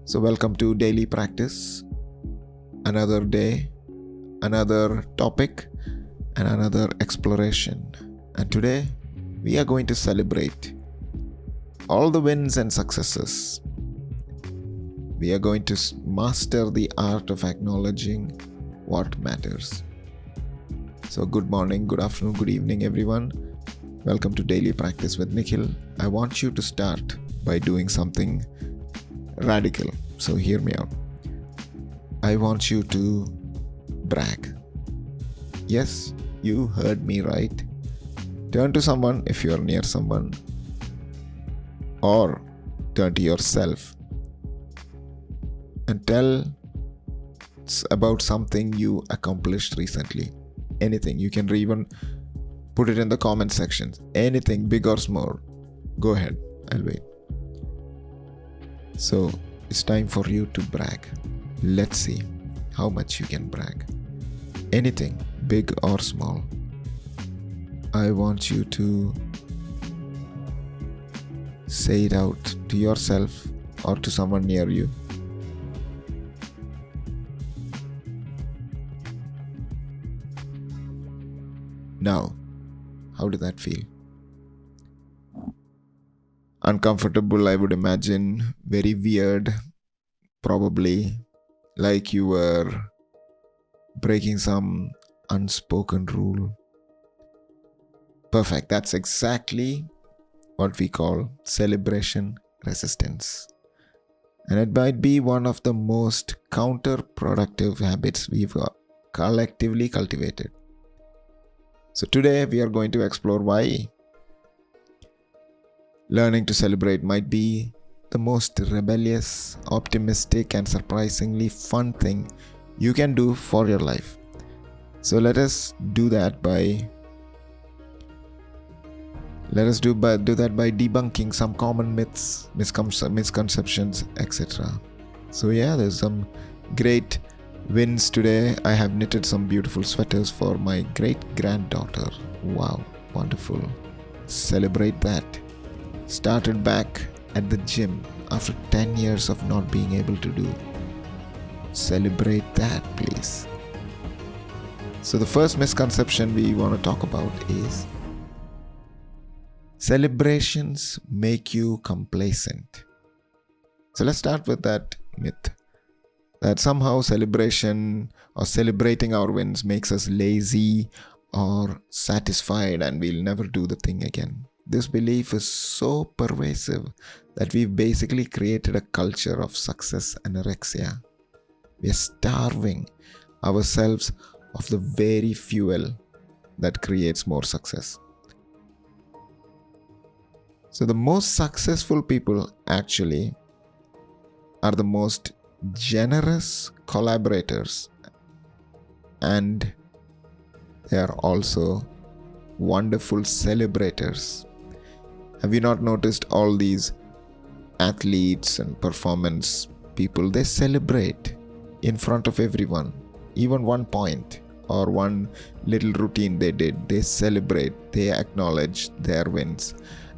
So welcome to Daily Practice. Another day, another topic, and another exploration. And today, we are going to celebrate all the wins and successes. We are going to master the art of acknowledging what matters. So good morning, good afternoon, good evening, everyone. Welcome to Daily Practice with Nikhil. I want you to start by doing something radical. So hear me out. I want you to brag. Yes, you heard me right. Turn to someone if you are near someone, or turn to yourself and tell about something you accomplished recently. Anything. You can even put it in the comment sections. Anything, big or small. Go ahead. I'll wait. So it's time for you to brag. Let's see how much you can brag. Anything, big or small. I want you to say it out to yourself or to someone near you. Now, how did that feel? Uncomfortable, I would imagine. Very weird, probably. Like you were breaking some unspoken rule. Perfect. That's exactly what we call celebration resistance. And it might be one of the most counterproductive habits we've collectively cultivated. So today we are going to explore why learning to celebrate might be the most rebellious, optimistic, and surprisingly fun thing you can do for your life. So let us do that by debunking some common myths, misconceptions, etc. So yeah, there's some great wins today. I have knitted some beautiful sweaters for my great-granddaughter. Wow, wonderful. Celebrate that. Started back at the gym after 10 years of not being able to do. Celebrate that, please. So the first misconception we want to talk about is celebrations make you complacent. So let's start with that myth. That somehow celebration or celebrating our wins makes us lazy or satisfied and we'll never do the thing again. This belief is so pervasive that we've basically created a culture of success anorexia. We are starving ourselves of the very fuel that creates more success. So the most successful people actually are the most generous collaborators, and they are also wonderful celebrators. Have you not noticed all these athletes and performance people? They celebrate in front of everyone. Even one point or one little routine they did, they celebrate, they acknowledge their wins.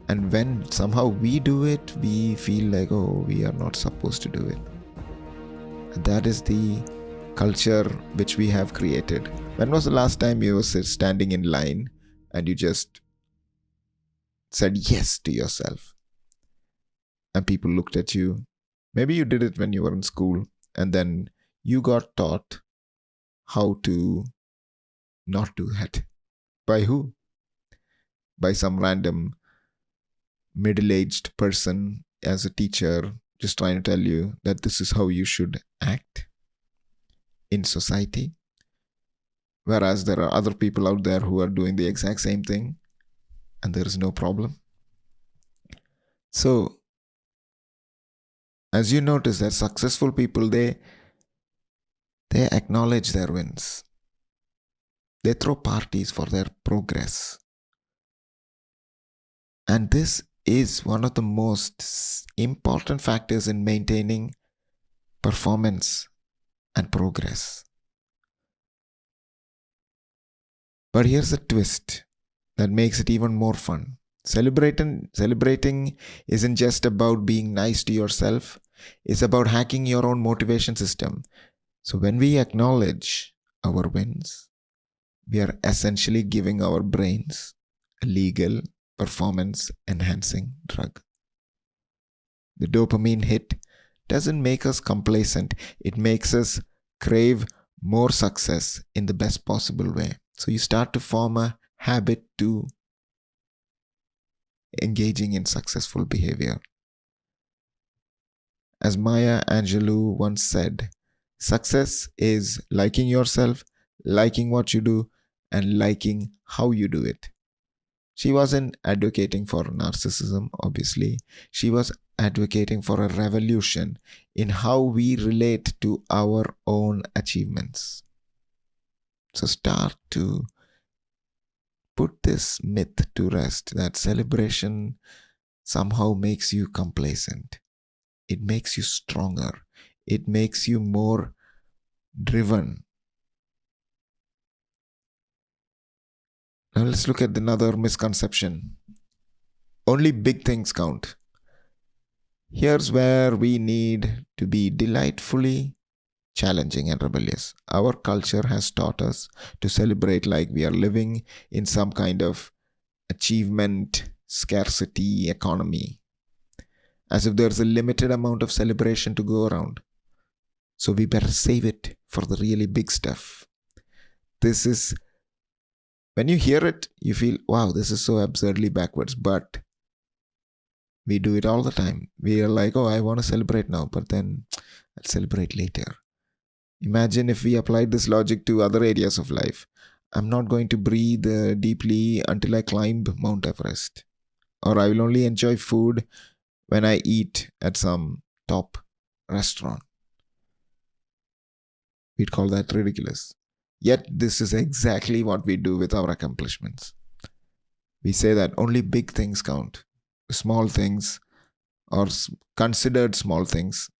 And when somehow we do it, we feel like, oh, we are not supposed to do it. And that is the culture which we have created. When was the last time you were standing in line and you just said yes to yourself and people looked at you? Maybe you did it when you were in school and then you got taught how to not do that. By who? By some random middle-aged person as a teacher just trying to tell you that this is how you should act in society. Whereas there are other people out there who are doing the exact same thing and there is no problem. So, as you notice that successful people, they acknowledge their wins. They throw parties for their progress. And this is one of the most important factors in maintaining performance and progress. But here's a twist that makes it even more fun. Celebrating isn't just about being nice to yourself. It's about hacking your own motivation system. So when we acknowledge our wins, we are essentially giving our brains a legal performance enhancing drug. The dopamine hit doesn't make us complacent, it makes us crave more success in the best possible way. So you start to form a habit to engaging in successful behavior. As Maya Angelou once said, success is liking yourself, liking what you do, and liking how you do it. She wasn't advocating for narcissism, obviously. She was advocating for a revolution in how we relate to our own achievements. So start to put this myth to rest that celebration somehow makes you complacent. It makes you stronger. It makes you more driven. Now let's look at another misconception. Only big things count. Here's where we need to be delightfully challenging and rebellious. Our culture has taught us to celebrate like we are living in some kind of achievement scarcity economy, as if there's a limited amount of celebration to go around. So we better save it for the really big stuff. This is, when you hear it, you feel, wow, this is so absurdly backwards, but we do it all the time. We are like, oh, I want to celebrate now, but then I'll celebrate later. Imagine if we applied this logic to other areas of life. I'm not going to breathe deeply until I climb Mount Everest. Or I will only enjoy food when I eat at some top restaurant. We'd call that ridiculous. Yet this is exactly what we do with our accomplishments. We say that only big things count. Small things, or considered small things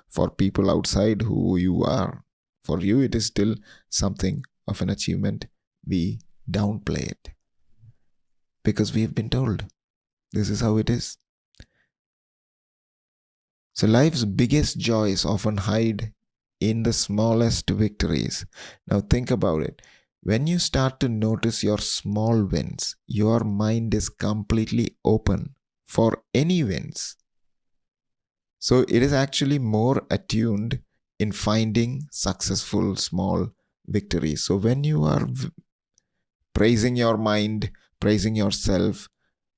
for people outside who you are. For you, it is still something of an achievement. We downplay it because we've been told this is how it is. So life's biggest joys often hide in the smallest victories. Now think about it. When you start to notice your small wins, your mind is completely open for any wins. So it is actually more attuned in finding successful small victories. So when you are praising your mind, praising yourself,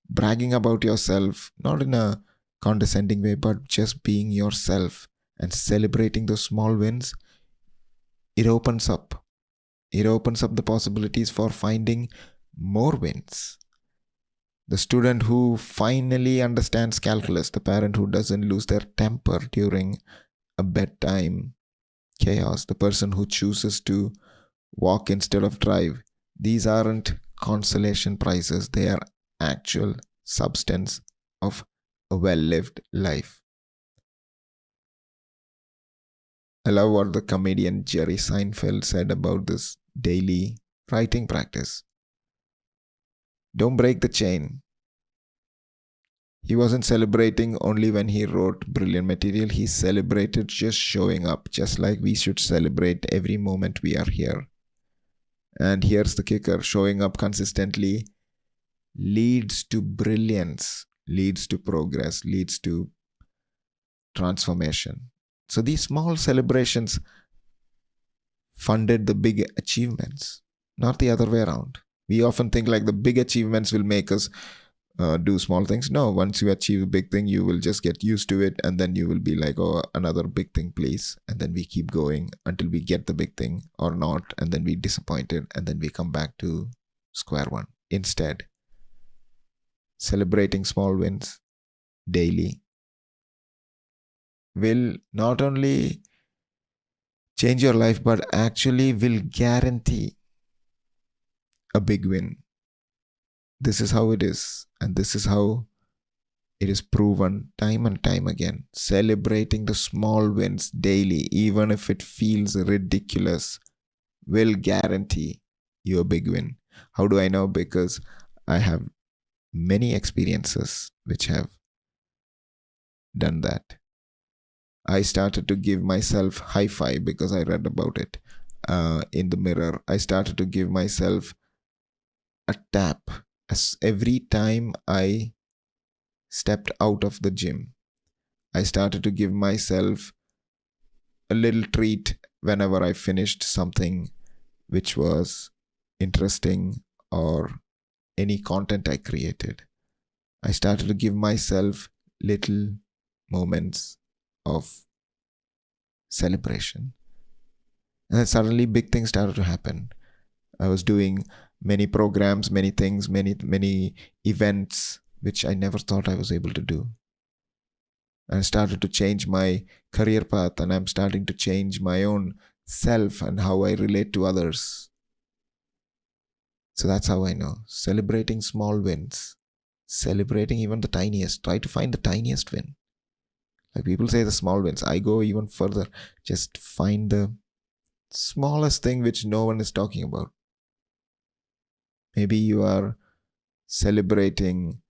bragging about yourself, not in a condescending way, but just being yourself and celebrating those small wins, it opens up. It opens up the possibilities for finding more wins. The student who finally understands calculus, the parent who doesn't lose their temper during a bedtime chaos, the person who chooses to walk instead of drive, these aren't consolation prizes, they are actual substance of a well-lived life. I love what the comedian Jerry Seinfeld said about this daily writing practice. Don't break the chain. He wasn't celebrating only when he wrote brilliant material. He celebrated just showing up, just like we should celebrate every moment we are here. And here's the kicker. Showing up consistently leads to brilliance, leads to progress, leads to transformation. So these small celebrations funded the big achievements, not the other way around. We often think like the big achievements will make us do small things. No, once you achieve a big thing, you will just get used to it, and then you will be like, oh, another big thing, please. And then we keep going until we get the big thing or not, and then we disappointed, and then we come back to square one. Instead, celebrating small wins daily will not only change your life, but actually will guarantee a big win. This is how it is, and this is how it is proven time and time again. Celebrating the small wins daily, even if it feels ridiculous, will guarantee you a big win. How do I know? Because I have many experiences which have done that. I started to give myself high five because I read about it in the mirror. I started to give myself a tap as every time I stepped out of the gym. I started to give myself a little treat whenever I finished something which was interesting or any content I created. I started to give myself little moments of celebration. And then suddenly big things started to happen. I was doing many programs, many things, many events which I never thought I was able to do. I started to change my career path, and I'm starting to change my own self and how I relate to others. So that's how I know. Celebrating small wins, celebrating even the tiniest. Try to find the tiniest win. Like people say the small wins. I go even further. Just find the smallest thing which no one is talking about. Maybe you are celebrating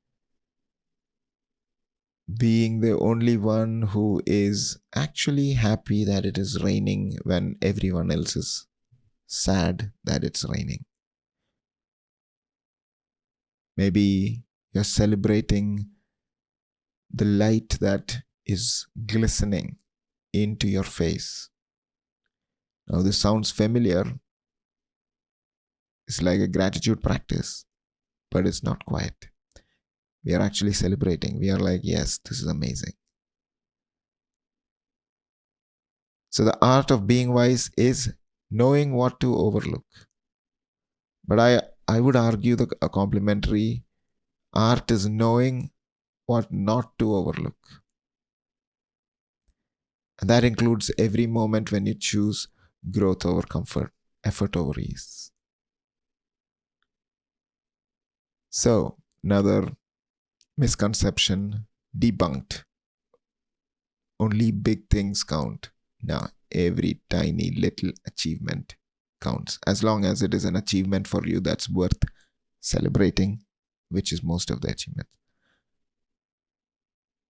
being the only one who is actually happy that it is raining when everyone else is sad that it's raining. Maybe you're celebrating the light that is glistening into your face. Now, this sounds familiar. It's like a gratitude practice, but it's not quite. We are actually celebrating. We are like, yes, this is amazing. So, the art of being wise is knowing what to overlook. But I would argue the a complementary art is knowing what not to overlook. And that includes every moment when you choose growth over comfort, effort over ease. So, another misconception debunked. Only big things count. Now, every tiny little achievement counts. As long as it is an achievement for you that's worth celebrating, which is most of the achievements.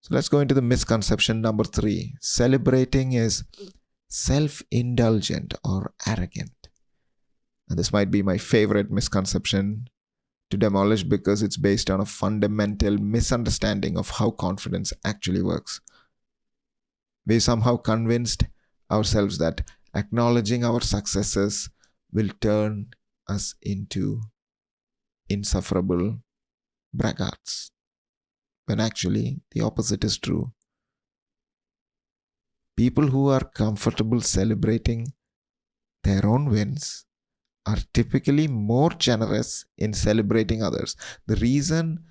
So let's go into the misconception number 3. Celebrating is self-indulgent or arrogant. And this might be my favorite misconception to demolish because it's based on a fundamental misunderstanding of how confidence actually works. We somehow convinced ourselves that acknowledging our successes will turn us into insufferable braggarts, when actually the opposite is true. People who are comfortable celebrating their own wins are typically more generous in celebrating others. The reason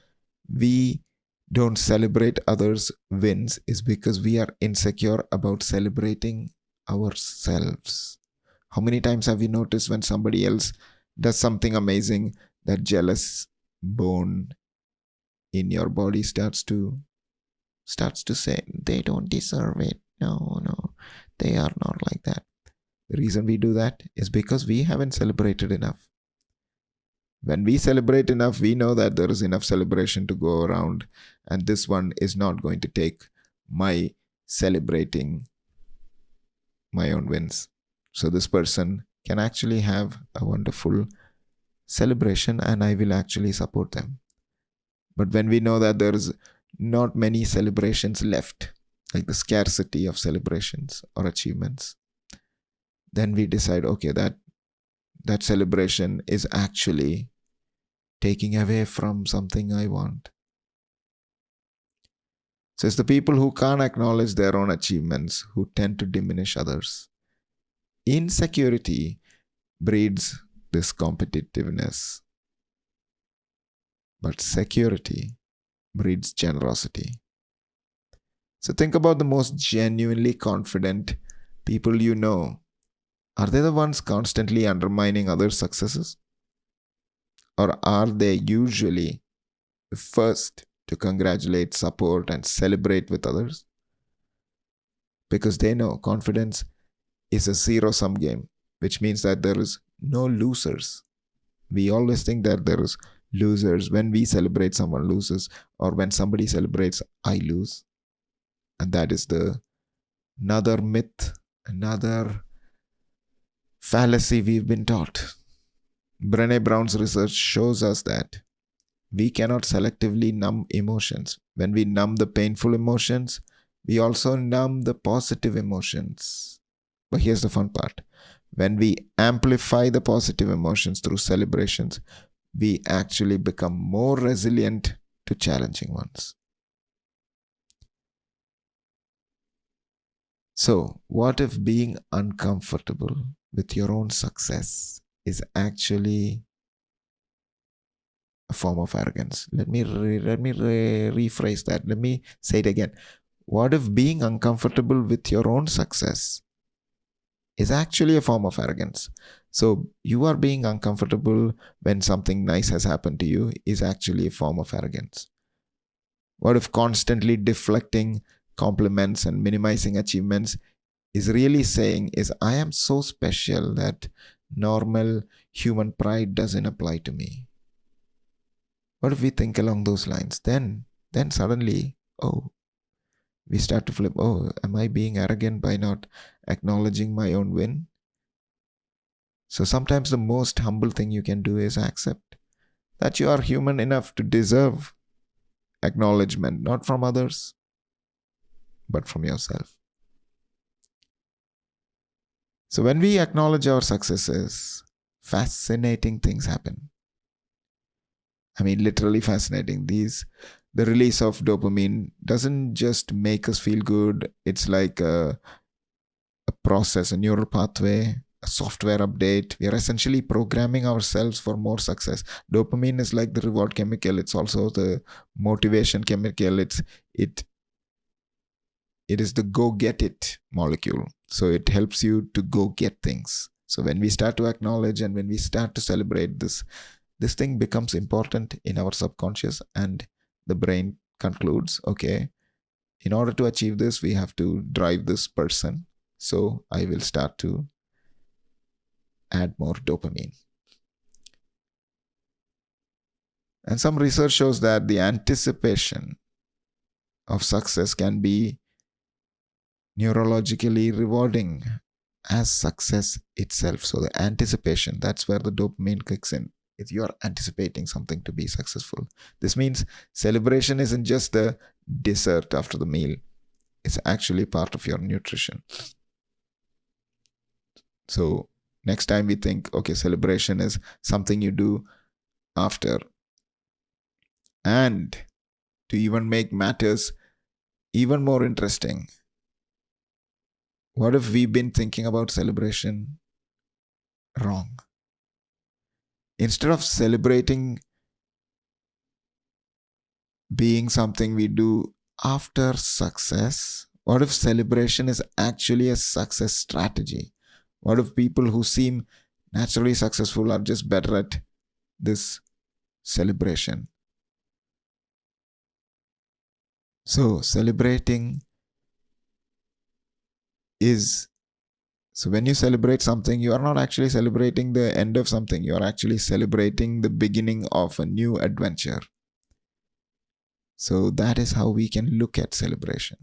we don't celebrate others' wins is because we are insecure about celebrating ourselves. How many times have you noticed when somebody else does something amazing, that jealous bone in your body starts to say, they don't deserve it. No, they are not like that. The reason we do that is because we haven't celebrated enough. When we celebrate enough, we know that there is enough celebration to go around, and this one is not going to take my celebrating my own wins. So this person can actually have a wonderful celebration, and I will actually support them. But when we know that there's not many celebrations left, like the scarcity of celebrations or achievements, then we decide, okay, that celebration is actually taking away from something I want. So it's the people who can't acknowledge their own achievements who tend to diminish others. Insecurity breeds this competitiveness, but security breeds generosity. So think about the most genuinely confident people you know. Are they the ones constantly undermining others' successes? Or are they usually the first to congratulate, support, and celebrate with others? Because they know confidence is a zero-sum game, which means that there is no losers. We always think that there is losers. When we celebrate, someone loses, or when somebody celebrates, I lose. And that is the Another myth, another fallacy we've been taught. Brené Brown's research shows us that we cannot selectively numb emotions. When we numb the painful emotions, we also numb the positive emotions. But here's the fun part. When we amplify the positive emotions through celebrations, we actually become more resilient to challenging ones. So, what if being uncomfortable with your own success is actually a form of arrogance? Let me rephrase that. Let me say it again. What if being uncomfortable with your own success is actually a form of arrogance? So, you are being uncomfortable when something nice has happened to you is actually a form of arrogance. What if constantly deflecting compliments and minimizing achievements is really saying is I am so special that normal human pride doesn't apply to me? What if we think along those lines? Then suddenly, oh, we start to flip. Oh, am I being arrogant by not acknowledging my own win? So sometimes the most humble thing you can do is accept that you are human enough to deserve acknowledgement, not from others, but from yourself. So when we acknowledge our successes, fascinating things happen. I mean, literally fascinating. The release of dopamine doesn't just make us feel good. It's like a process, a neural pathway, a software update. We are essentially programming ourselves for more success. Dopamine is like the reward chemical. It's also the motivation chemical. It it is the go get it molecule. So it helps you to go get things. So when we start to acknowledge and when we start to celebrate this thing becomes important in our subconscious, and the brain concludes, okay, in order to achieve this, we have to drive this person. So I will start to add more dopamine. And some research shows that the anticipation of success can be neurologically rewarding as success itself. So the anticipation, that's where the dopamine kicks in. If you are anticipating something to be successful, this means celebration isn't just the dessert after the meal. It's actually part of your nutrition. So next time we think, okay, celebration is something you do after. And to even make matters even more interesting, what if we've been thinking about celebration wrong? Instead of celebrating being something we do after success, what if celebration is actually a success strategy? What if people who seem naturally successful are just better at this celebration? So, celebrating is so when you celebrate something, you are not actually celebrating the end of something, you are actually celebrating the beginning of a new adventure. So, that is how we can look at celebration.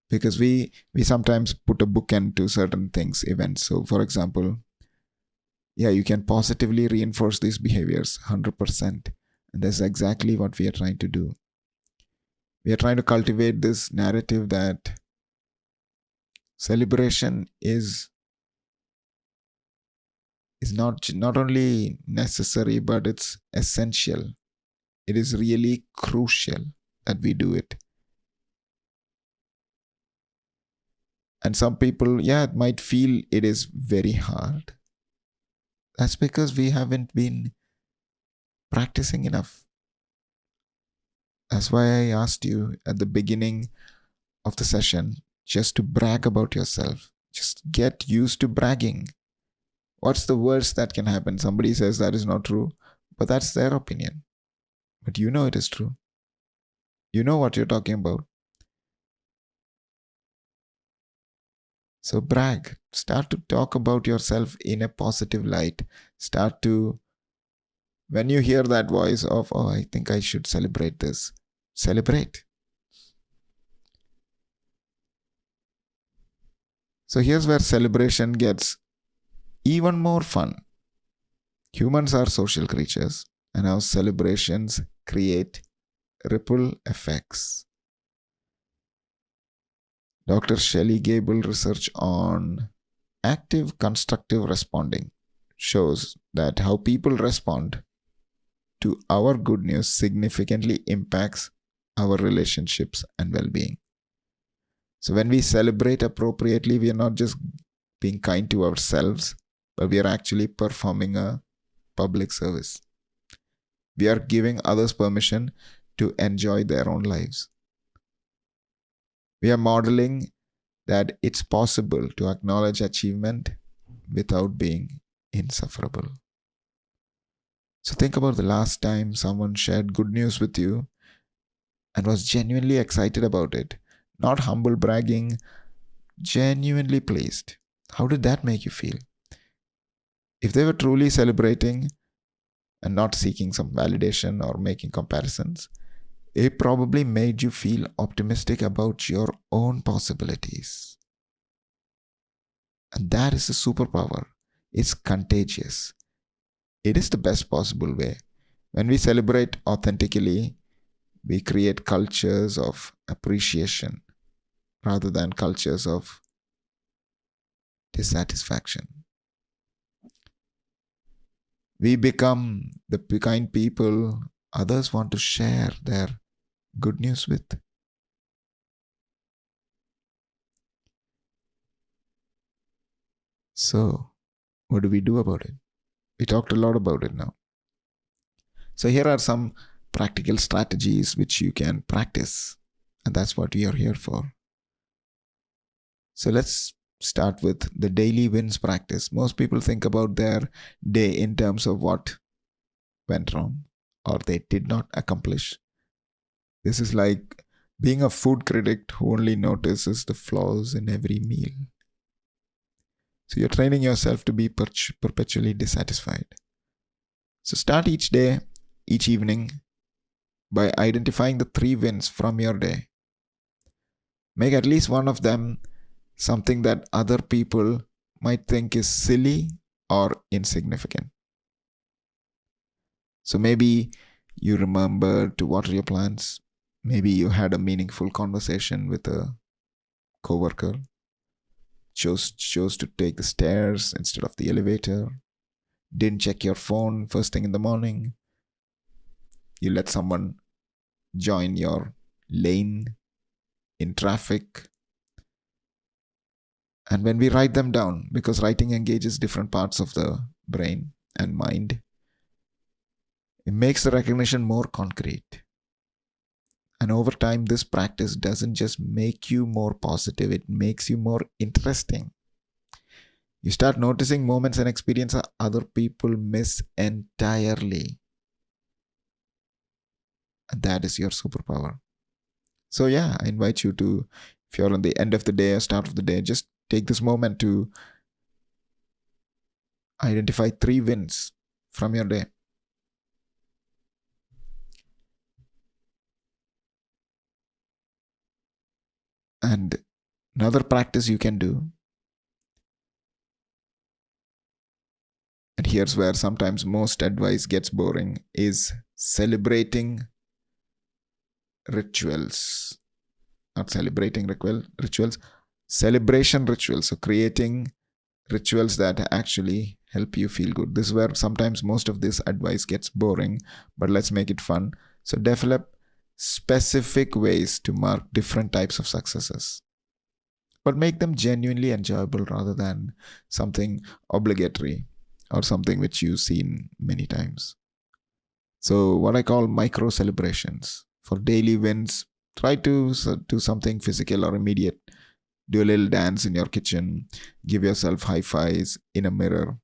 Because we sometimes put a bookend to certain things, events. So for example, yeah, you can positively reinforce these behaviors 100%, and that's exactly what we are trying to do. We are trying to cultivate this narrative that celebration is not only necessary, but it's essential. It is really crucial that we do it. And some people, yeah, it might feel it is very hard. That's because we haven't been practicing enough. That's why I asked you at the beginning of the session just to brag about yourself. Just get used to bragging. What's the worst that can happen? Somebody says that is not true, but that's their opinion. But you know it is true. You know what you're talking about. So brag. Start to talk about yourself in a positive light. Start to, when you hear that voice of, oh, I think I should celebrate this, celebrate. So here's where celebration gets even more fun. Humans are social creatures, and our celebrations create ripple effects. Dr. Shelley Gable research on active constructive responding shows that how people respond to our good news significantly impacts our relationships and well being. So, when we celebrate appropriately, we are not just being kind to ourselves, but we are actually performing a public service. We are giving others permission to enjoy their own lives. We are modeling that it's possible to acknowledge achievement without being insufferable. So think about the last time someone shared good news with you and was genuinely excited about it. Not humble bragging, genuinely pleased. How did that make you feel? If they were truly celebrating and not seeking some validation or making comparisons, it probably made you feel optimistic about your own possibilities. And that is a superpower. It's contagious. It is the best possible way. When we celebrate authentically, we create cultures of appreciation rather than cultures of dissatisfaction. We become the kind people others want to share their good news with. So, what do we do about it? We talked a lot about it now. So, here are some practical strategies which you can practice, and that's what we are here for. So, let's start with the daily wins practice. Most people think about their day in terms of what went wrong or they did not accomplish. This is like being a food critic who only notices the flaws in every meal. So you're training yourself to be perpetually dissatisfied. So start each day, each evening, by identifying the 3 wins from your day. Make at least one of them something that other people might think is silly or insignificant. So maybe you remember to water your plants. Maybe you had a meaningful conversation with a coworker. Chose to take the stairs instead of the elevator. Didn't check your phone first thing in the morning. You let someone join your lane in traffic. And when we write them down, because writing engages different parts of the brain and mind, it makes the recognition more concrete. And over time, this practice doesn't just make you more positive, it makes you more interesting. You start noticing moments and experiences other people miss entirely. And that is your superpower. So yeah, I invite you to, if you're on the end of the day or start of the day, just take this moment to identify 3 wins from your day. And another practice you can do, and here's where sometimes most advice gets boring, is celebrating rituals. Not celebrating rituals, celebration rituals. So creating rituals that actually help you feel good. This is where sometimes most of this advice gets boring, but let's make it fun. So develop specific ways to mark different types of successes, but make them genuinely enjoyable rather than something obligatory or something which you've seen many times. So what I call micro celebrations. For daily wins, try to do something physical or immediate. Do a little dance in your kitchen. Give yourself high fives in a mirror.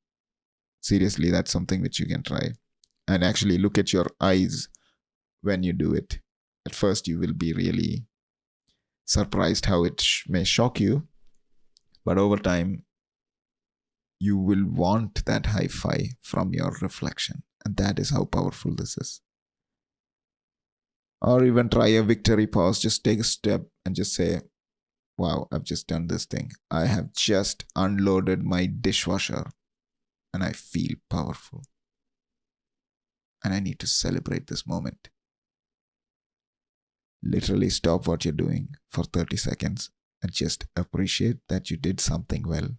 Seriously, that's something which you can try. And actually look at your eyes when you do it. At first, you will be really surprised how it may shock you. But over time, you will want that high five from your reflection. And that is how powerful this is. Or even try a victory pause. Just take a step and just say, wow, I've just done this thing. I have just unloaded my dishwasher and I feel powerful. And I need to celebrate this moment. Literally stop what you're doing for 30 seconds and just appreciate that you did something well.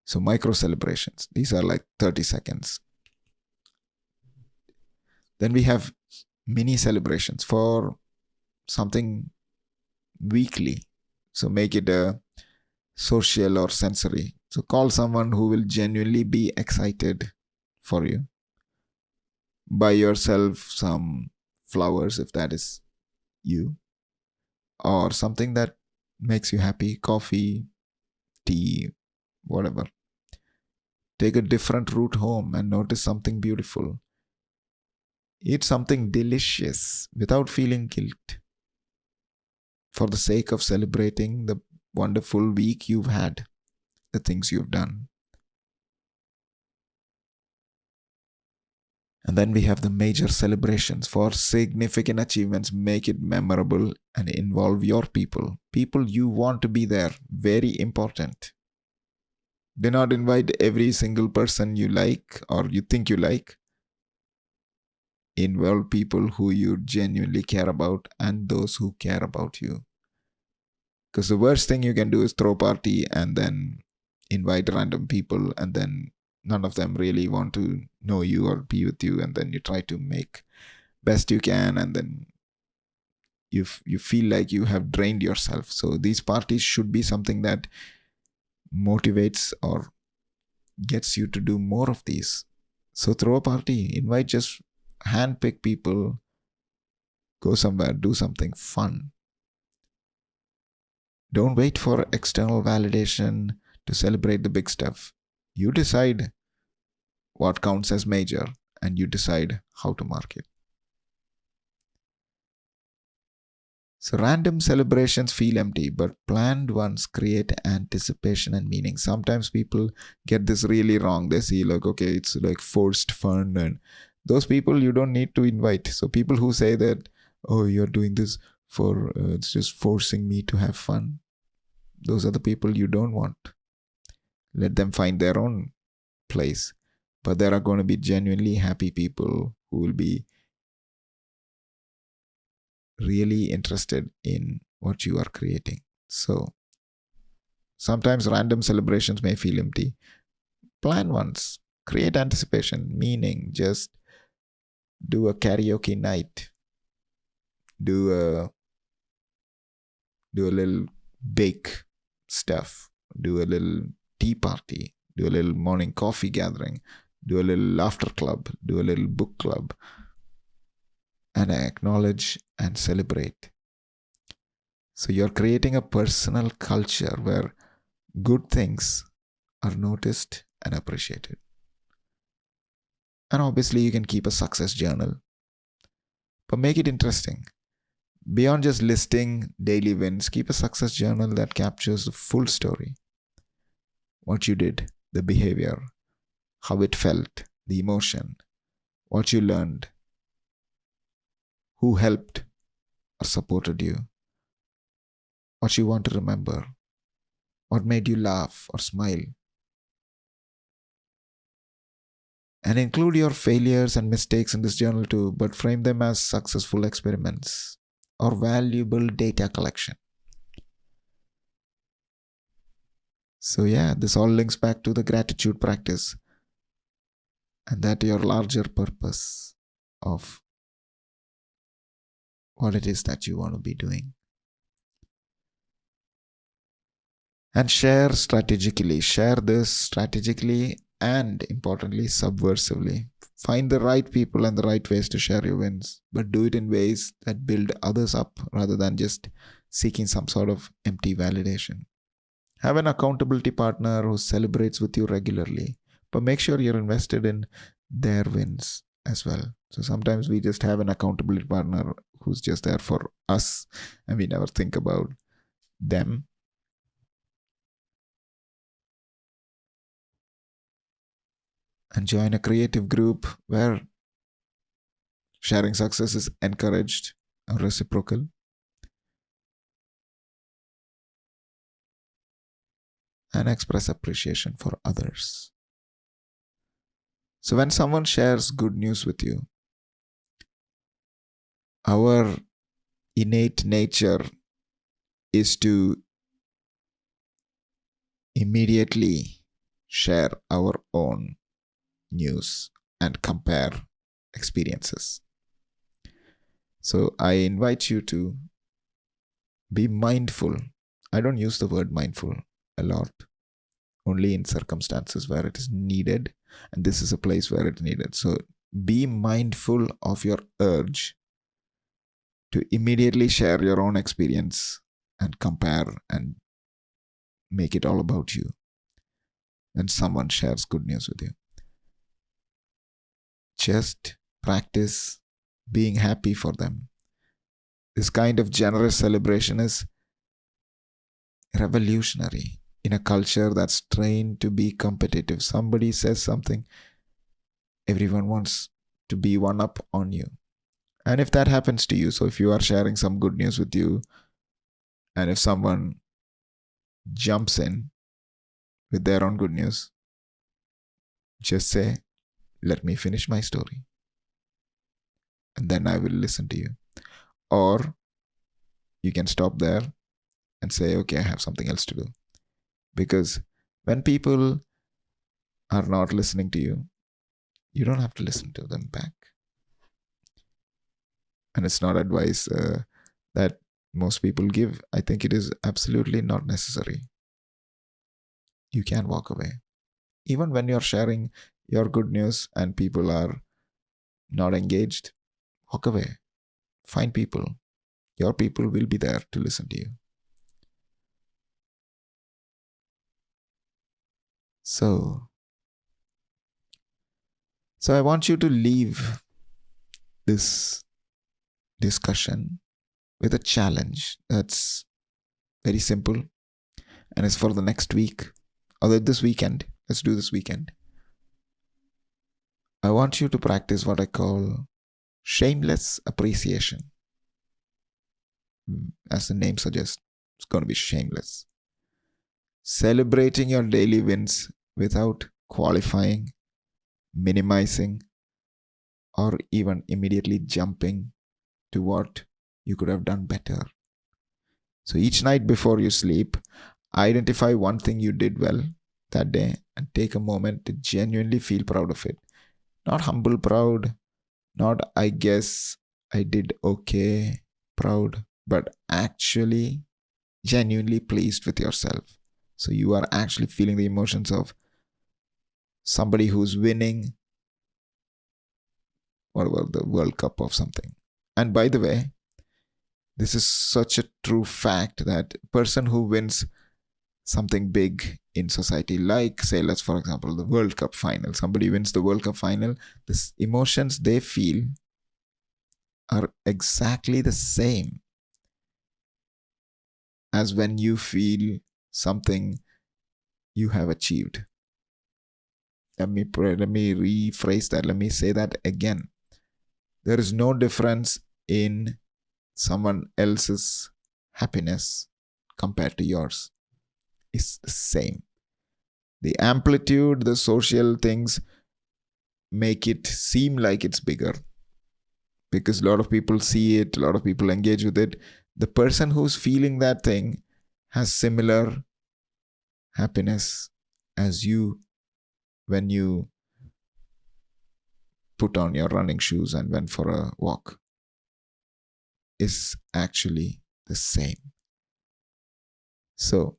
So, micro celebrations, these are like 30 seconds. Then we have mini celebrations for something weekly. So, make it a social or sensory. So, call someone who will genuinely be excited for you. Buy yourself some flowers if that is you, or something that makes you happy, coffee, tea, whatever. Take a different route home and notice something beautiful. Eat something delicious without feeling guilt for the sake of celebrating the wonderful week you've had, the things you've done. And then we have the major celebrations for significant achievements. Make it memorable and involve your people. People you want to be there. Very important. Do not invite every single person you like or you think you like. Involve people who you genuinely care about and those who care about you. Because the worst thing you can do is throw a party and then invite random people and then none of them really want to know you or be with you, and then you try to make best you can and then you feel like you have drained yourself. So these parties should be something that motivates or gets you to do more of these. So throw a party, invite just handpick people, go somewhere, do something fun. Don't wait for external validation to celebrate the big stuff. You decide what counts as major and you decide how to mark it. So random celebrations feel empty, but planned ones create anticipation and meaning. Sometimes people get this really wrong. They see like, okay, it's like forced fun, and those people you don't need to invite. So people who say that, oh, you're doing this for, it's just forcing me to have fun. Those are the people you don't want. Let them find their own place. But there are going to be genuinely happy people who will be really interested in what you are creating. So sometimes random celebrations may feel empty. Plan ones, create anticipation, meaning. Just do a karaoke night, do a little bake stuff, do a little tea party, do a little morning coffee gathering, do a little laughter club, do a little book club, and acknowledge and celebrate. So you're creating a personal culture where good things are noticed and appreciated. And obviously, you can keep a success journal, but make it interesting. Beyond just listing daily wins, keep a success journal that captures the full story. What you did, the behavior, how it felt, the emotion, what you learned, who helped or supported you, what you want to remember, what made you laugh or smile. And include your failures and mistakes in this journal too, but frame them as successful experiments or valuable data collection. So, yeah, this all links back to the gratitude practice and that your larger purpose of what it is that you want to be doing. And share strategically. Share this strategically and importantly, subversively. Find the right people and the right ways to share your wins, but do it in ways that build others up rather than just seeking some sort of empty validation. Have an accountability partner who celebrates with you regularly, but make sure you're invested in their wins as well. So sometimes we just have an accountability partner who's just there for us and we never think about them. And join a creative group where sharing success is encouraged or reciprocal. and express appreciation for others. So when someone shares good news with you, our innate nature is to immediately share our own news and compare experiences. So I invite you to be mindful. I don't use the word mindful a lot, only in circumstances where it is needed, and this is a place where it's needed. So be mindful of your urge to immediately share your own experience and compare and make it all about you when someone shares good news with you. Just practice being happy for them. This kind of generous celebration is revolutionary in a culture that's trained to be competitive. Somebody says something, everyone wants to be one up on you. And if that happens to you, so if you are sharing some good news with you, and if someone jumps in with their own good news, just say, let me finish my story. And then I will listen to you. Or you can stop there and say, okay, I have something else to do. Because when people are not listening to you, you don't have to listen to them back. And it's not advice that most people give. I think it is absolutely not necessary. You can walk away. Even when you're sharing your good news and people are not engaged, walk away. Find people. Your people will be there to listen to you. So I want you to leave this discussion with a challenge that's very simple, and it's for the next week or this weekend. Let's do this weekend. I want you to practice what I call shameless appreciation. As the name suggests, it's going to be shameless. Celebrating your daily wins without qualifying, minimizing, or even immediately jumping to what you could have done better. So each night before you sleep, identify one thing you did well that day and take a moment to genuinely feel proud of it. Not humble proud, not I guess I did okay proud, but actually genuinely pleased with yourself. So you are actually feeling the emotions of somebody who's winning, whatever, the World Cup of something. And by the way, this is such a true fact that a person who wins something big in society, like say, let's for example, the World Cup final, somebody wins the World Cup final, the emotions they feel are exactly the same as when you feel something you have achieved. Let me rephrase that. Let me say that again. There is no difference in someone else's happiness compared to yours. It's the same. The amplitude, the social things make it seem like it's bigger because a lot of people see it, a lot of people engage with it. The person who's feeling that thing has similar happiness as you when you put on your running shoes and went for a walk. Is actually the same. So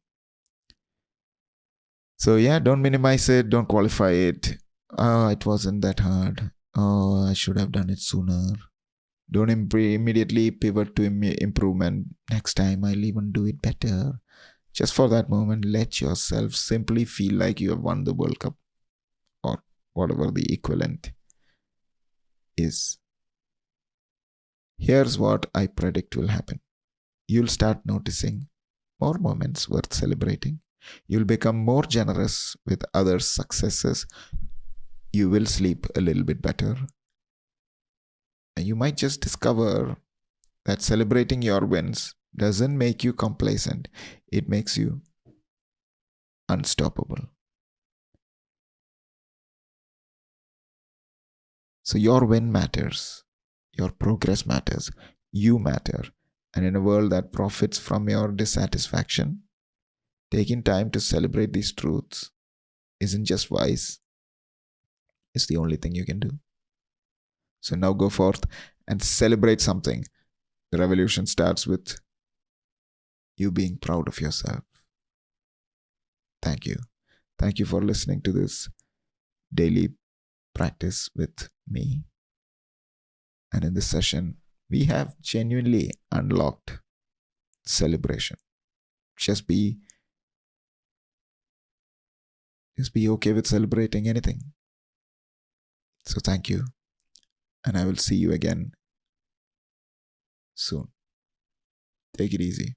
yeah, don't minimize it, don't qualify it. Oh, it wasn't that hard. Oh, I should have done it sooner. Don't immediately pivot to improvement. Next time I'll even do it better. Just for that moment, let yourself simply feel like you have won the World Cup or whatever the equivalent is. Here's what I predict will happen. You'll start noticing more moments worth celebrating. You'll become more generous with others' successes. You will sleep a little bit better. And you might just discover that celebrating your wins doesn't make you complacent. It makes you unstoppable. So your win matters, your progress matters, you matter. And in a world that profits from your dissatisfaction, taking time to celebrate these truths isn't just wise, it's the only thing you can do. So now go forth and celebrate something. The revolution starts with you being proud of yourself. Thank you. Thank you for listening to this daily practice with me. And in this session, we have genuinely unlocked celebration. Just be okay with celebrating anything. So thank you. And I will see you again soon. Take it easy.